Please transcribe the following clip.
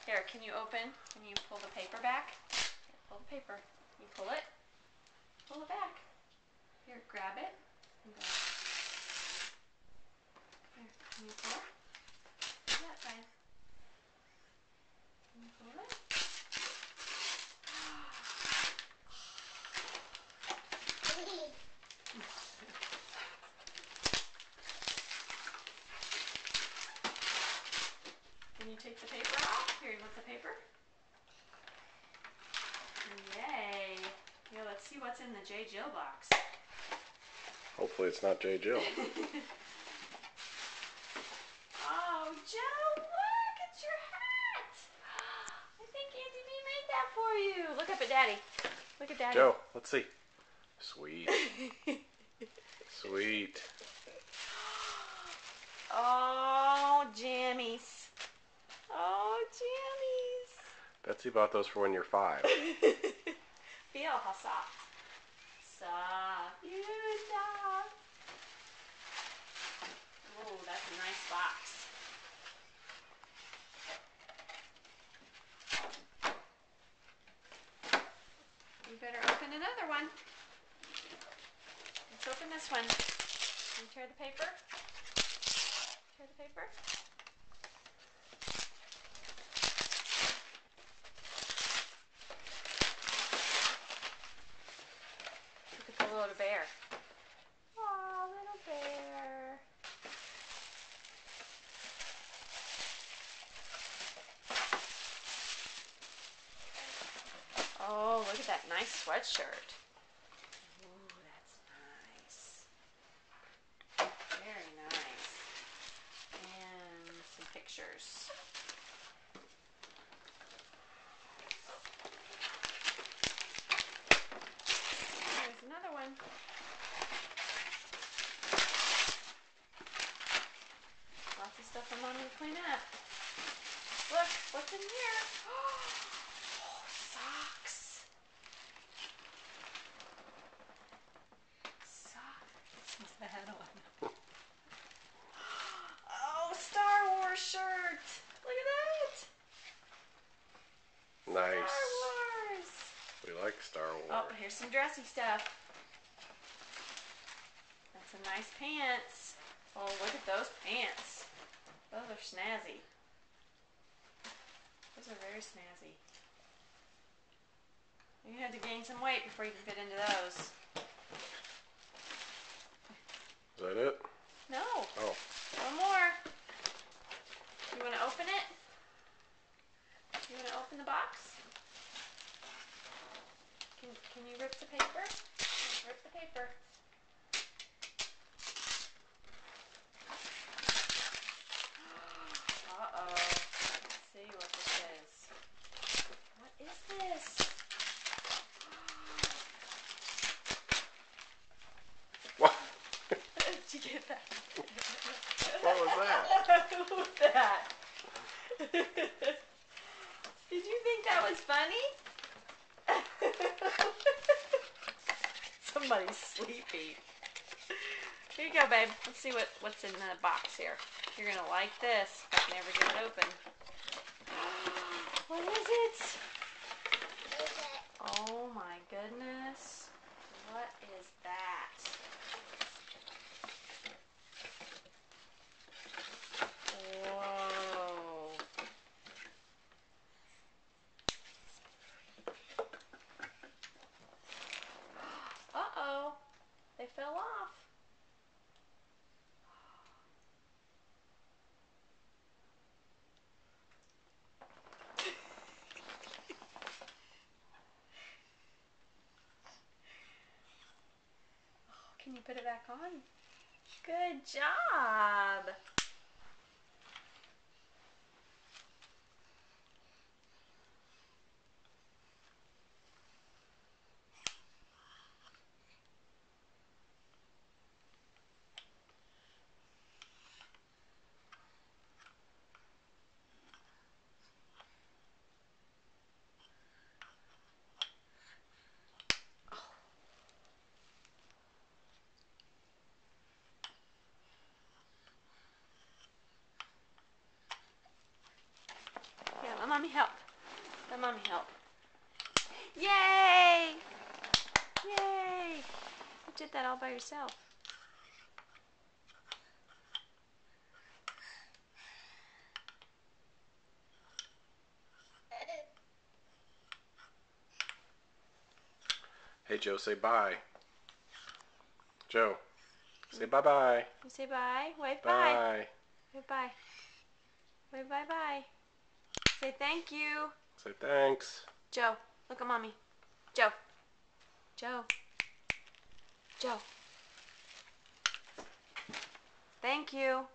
Here, can you open? Can you pull the paper back? Here, pull the paper. You pull it. Pull it back. Here, grab it. And go. Here, can you pull it? Do that side. Can you pull it? Can you take the paper off? Here, you want the paper? Yay. Here, let's see what's in the J. Jill box. Hopefully it's not J. Jill. Oh, Joe, look, it's your hat. I think Auntie B made that for you. Look up at Daddy. Look at Daddy. Joe, let's see. Sweet. Sweet. Oh, jammies. Oh, jammies. Betsy bought those for when you're 5. Feel how soft. Soft. You soft. Oh, that's a nice box. You better open another one. Let's open this one. Can you tear the paper? Tear the paper? Look at the little bear. Aw, little bear. Oh, look at that nice sweatshirt. Ooh, that's nice. Very nice. And some pictures. There's another one. Lots of stuff for Mommy to clean up. Look, what's in here? Oh, socks. Socks. What's that on? Oh, Star Wars shirt. Look at that. Nice. Star Wars. We like Star Wars. Oh, here's some dressy stuff. That's some nice pants. Oh, look at those pants. Those are snazzy. Those are very snazzy. You had to gain some weight before you can fit into those. Is that it? No. Oh. One more. You want to open it? You want to open the box? Can you rip the paper? Rip the paper. Uh-oh. Let's see what this is. What is this? What? Where did you get that? What was that? What was that? Did you think that was funny? Somebody's sleepy. Here you go, babe. Let's see what's in the box here. You're going to like this if I can ever get it open. What is it? Oh my goodness. What is that? Whoa. Uh-oh. They fell off. Can you put it back on? Good job. mommy help. Let mommy help. Yay! Yay! You did that all by yourself. Hey, Joe, say bye. Joe, say bye-bye. You say bye. Wave bye. Bye. Wave bye. Wave bye-bye. Say thank you. Say thanks. Joe, look at mommy. Joe. Joe. Joe. Thank you.